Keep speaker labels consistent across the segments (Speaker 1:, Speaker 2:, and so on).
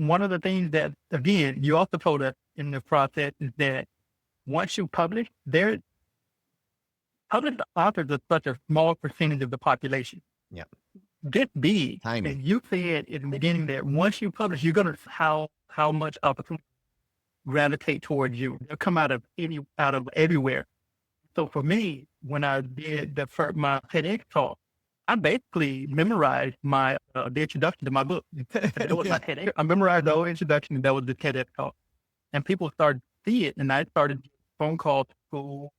Speaker 1: one of the things that, again, you also told us in the process is that once you publish, published authors are such a small percentage of the population.
Speaker 2: Yeah.
Speaker 1: This big.
Speaker 2: Tiny.
Speaker 1: And you said in the beginning that once you publish, you're gonna how much opportunity gravitate towards you. They'll come out of everywhere. So for me, when I did my TEDx talk, I basically memorized the introduction to my book. That was my TEDx. I memorized the whole introduction, and that was the TEDx talk. And people started to see it, and I started phone calls to school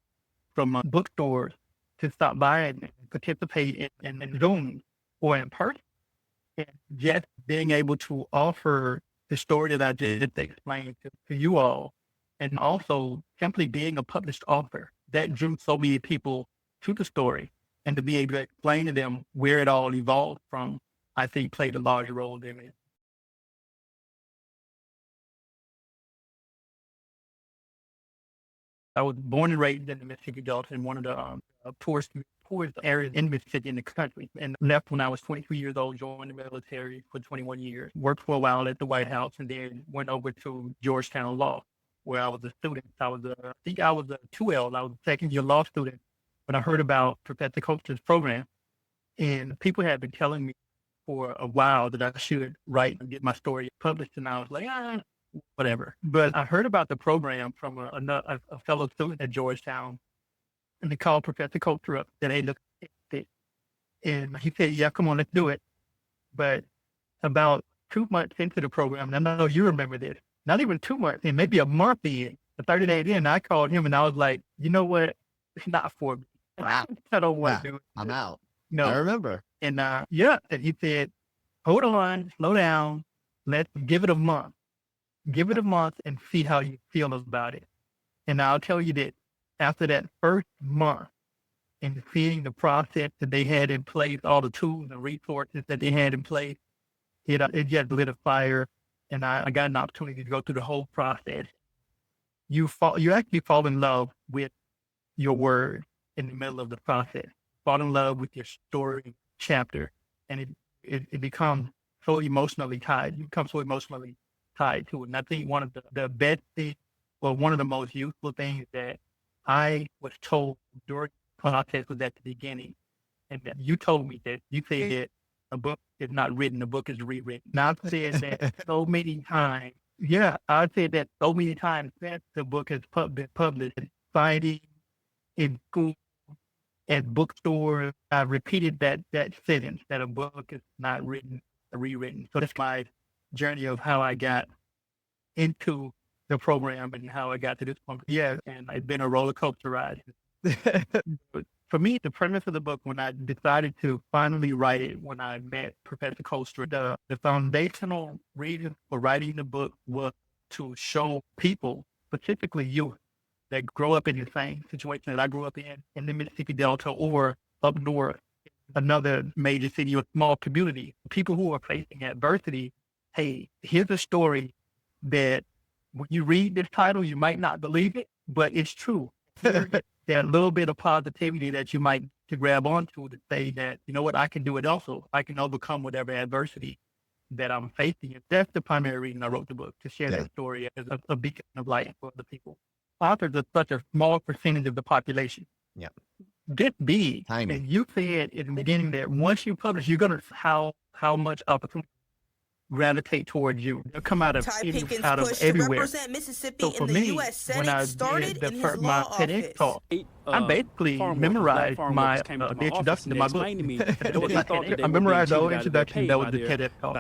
Speaker 1: from bookstores to stop by and participate in Zoom or in person. And just being able to offer the story that I just explained to you all, and also simply being a published author, that drew so many people to the story, and to be able to explain to them where it all evolved from, I think played a large role in it. I was born and raised in the Mississippi Delta in one of the poorest areas in Mississippi in the country, and left when I was 23 years old, joined the military for 21 years, worked for a while at the White House, and then went over to Georgetown Law, where I was a student. I think I was a 2L. I was a second year law student, but I heard about Professor Coach's program, and people had been telling me for a while that I should write and get my story published, and I was like, whatever. But I heard about the program from a fellow student at Georgetown, and they called Professor Coulter up. That they looked at it, and he said, "Yeah, come on, let's do it." But about 2 months into the program, and I know you remember this, not even 2 months in, maybe a month in, the 30 days in, I called him and I was like, you know what? It's not for me. I don't want to do it.
Speaker 2: I'm out.
Speaker 1: No.
Speaker 2: I remember.
Speaker 1: And and he said, hold on, slow down. Let's give it a month. Give it a month and see how you feel about it. And I'll tell you that after that first month and seeing the process that they had in place, all the tools and resources that they had in place, it just lit a fire. And I got an opportunity to go through the whole process. You actually fall in love with your word in the middle of the process. Fall in love with your story chapter, and it becomes so emotionally tied. You become so emotionally tied to it. And I think one of the best things, or one of the most useful things that I was told during the process was at the beginning, and that you told me that you said a book is not written, a book is rewritten. And I've said that so many times. Yeah, I've said that so many times since the book has been published, citing in school, at bookstores. I've repeated that sentence, that a book is not written, rewritten. So that's my journey of how I got into the program and how I got to this point. Yeah, and it's been a roller coaster ride. For me, the premise of the book, when I decided to finally write it, when I met Professor Colster, the foundational reason for writing the book was to show people, specifically youth, that grow up in the same situation that I grew up in the Mississippi Delta or up north, another major city or small community, people who are facing adversity. Hey, here's a story that when you read this title, you might not believe it, but it's true. That little bit of positivity that you might to grab onto to say that, you know what, I can do it also. I can overcome whatever adversity that I'm facing. That's the primary reason I wrote the book, to share that story as a beacon of light for other people. Authors are such a small percentage of the population.
Speaker 2: Yeah.
Speaker 1: This big.
Speaker 2: Tiny.
Speaker 1: And you said in the beginning that once you publish, you're going to how much opportunity gravitate towards you. They'll come out of everywhere.
Speaker 3: Mississippi
Speaker 1: So for me, when I did my TEDx talk, I basically memorized the introduction to my book. I memorized the whole introduction. That was the TEDx talk.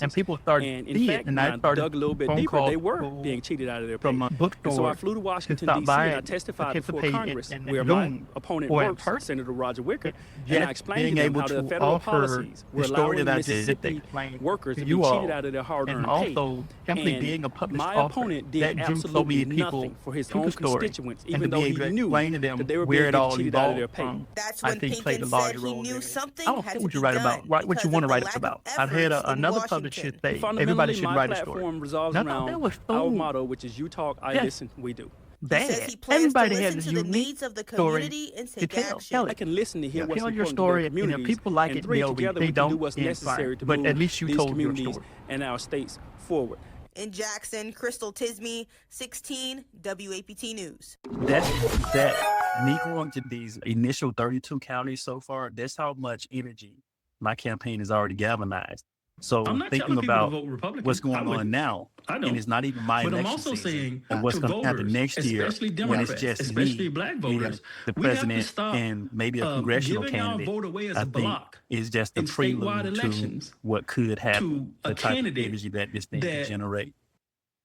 Speaker 1: And people started to see it, and I started
Speaker 4: dug a little bit
Speaker 1: phone
Speaker 4: deeper.
Speaker 1: calls
Speaker 4: They were being cheated out of their pay.
Speaker 1: from bookstores.
Speaker 4: So I flew to Washington,
Speaker 1: stop
Speaker 4: D.C.,
Speaker 1: by
Speaker 4: and I
Speaker 1: and
Speaker 4: testified before
Speaker 1: participate
Speaker 4: Congress,
Speaker 1: in
Speaker 4: where
Speaker 1: Zoom
Speaker 4: my opponent
Speaker 1: or in
Speaker 4: works,
Speaker 1: person.
Speaker 4: Senator Roger Wicker,
Speaker 1: Just
Speaker 4: and I explained
Speaker 1: being
Speaker 4: to them
Speaker 1: able
Speaker 4: how the
Speaker 1: to
Speaker 4: federal
Speaker 1: offer
Speaker 4: policies were
Speaker 1: the story
Speaker 4: allowing
Speaker 1: that I just
Speaker 4: Mississippi
Speaker 1: explained
Speaker 4: workers
Speaker 1: to
Speaker 4: to be
Speaker 1: you
Speaker 4: cheated
Speaker 1: all,
Speaker 4: out of their hard-earned
Speaker 1: and
Speaker 4: pay.
Speaker 1: also simply
Speaker 4: And
Speaker 1: being a published
Speaker 4: my
Speaker 1: author,
Speaker 4: opponent did
Speaker 1: that drew so
Speaker 4: absolutely
Speaker 1: many people
Speaker 4: nothing for his
Speaker 1: to
Speaker 4: own
Speaker 1: the story,
Speaker 4: constituents,
Speaker 1: and
Speaker 4: even
Speaker 1: to
Speaker 4: though
Speaker 1: be
Speaker 4: he
Speaker 1: able to
Speaker 4: knew
Speaker 1: explain to them
Speaker 4: that they were
Speaker 1: where
Speaker 4: being
Speaker 1: it all
Speaker 4: cheated out of
Speaker 1: evolved
Speaker 4: their pay.
Speaker 1: from.
Speaker 3: That's
Speaker 1: I
Speaker 3: when
Speaker 1: think played a
Speaker 3: Pinkins
Speaker 1: large
Speaker 3: said he
Speaker 1: role
Speaker 3: knew
Speaker 1: in it.
Speaker 3: something
Speaker 1: I don't
Speaker 3: had
Speaker 1: care
Speaker 3: to
Speaker 1: what you
Speaker 3: be
Speaker 1: write
Speaker 3: done
Speaker 1: about. Write what you
Speaker 3: because
Speaker 1: want to
Speaker 3: of the
Speaker 1: write
Speaker 3: lack of
Speaker 1: about. I've had
Speaker 3: efforts in
Speaker 1: another
Speaker 3: Washington.
Speaker 1: publisher say everybody
Speaker 4: Fundamentally,
Speaker 1: should
Speaker 4: my
Speaker 1: write a story.
Speaker 4: platform revolves
Speaker 1: And I thought
Speaker 4: around
Speaker 1: that was so
Speaker 4: our motto, which is you talk, I
Speaker 1: Yes.
Speaker 4: listen, we do.
Speaker 1: bad.
Speaker 2: says he plans to
Speaker 1: Everybody has
Speaker 2: listen
Speaker 1: a
Speaker 2: to the
Speaker 1: unique
Speaker 2: needs of the
Speaker 1: story
Speaker 2: community and
Speaker 1: to
Speaker 2: take
Speaker 1: tell.
Speaker 2: action.
Speaker 1: Tell
Speaker 4: I
Speaker 1: it.
Speaker 4: can listen to hear what's
Speaker 1: Tell your
Speaker 4: important
Speaker 1: story,
Speaker 4: to
Speaker 1: and
Speaker 4: their
Speaker 1: if
Speaker 4: communities.
Speaker 1: people like
Speaker 4: and
Speaker 1: it,
Speaker 4: three,
Speaker 1: they'll be.
Speaker 4: together
Speaker 1: They
Speaker 4: we can do
Speaker 1: don't,
Speaker 4: what's
Speaker 1: it's fine.
Speaker 4: necessary to
Speaker 1: But
Speaker 4: move
Speaker 1: at least you
Speaker 4: these
Speaker 1: told your
Speaker 4: communities
Speaker 1: story.
Speaker 4: and our states forward.
Speaker 2: In Jackson, Crystal Tisme, 16 WAPT News.
Speaker 3: Me going to these initial 32 counties so far, that's how much energy my campaign has already galvanized. So
Speaker 5: I'm not
Speaker 3: thinking
Speaker 5: telling people to
Speaker 3: about
Speaker 5: vote Republican.
Speaker 3: what's going
Speaker 5: I
Speaker 3: on
Speaker 5: wouldn't.
Speaker 3: now,
Speaker 5: I
Speaker 3: and
Speaker 5: don't.
Speaker 3: it's not even my
Speaker 5: But I'm
Speaker 3: election
Speaker 5: also
Speaker 3: season,
Speaker 5: saying
Speaker 3: and what's
Speaker 5: to
Speaker 3: going to happen
Speaker 5: voters,
Speaker 3: next year
Speaker 5: especially
Speaker 3: when it's
Speaker 5: Democrats,
Speaker 3: just
Speaker 5: especially
Speaker 3: me
Speaker 5: black
Speaker 3: and
Speaker 5: voters,
Speaker 3: the
Speaker 5: we have to
Speaker 3: president
Speaker 5: stop
Speaker 3: and maybe a congressional
Speaker 5: giving our
Speaker 3: candidate.
Speaker 5: vote away as
Speaker 3: I
Speaker 5: a
Speaker 3: think
Speaker 5: block
Speaker 3: is just a
Speaker 5: in statewide
Speaker 3: prelude to
Speaker 5: elections
Speaker 3: what could happen,
Speaker 5: to a
Speaker 3: the type of
Speaker 5: candidate
Speaker 3: energy that this thing could
Speaker 5: that
Speaker 3: generate.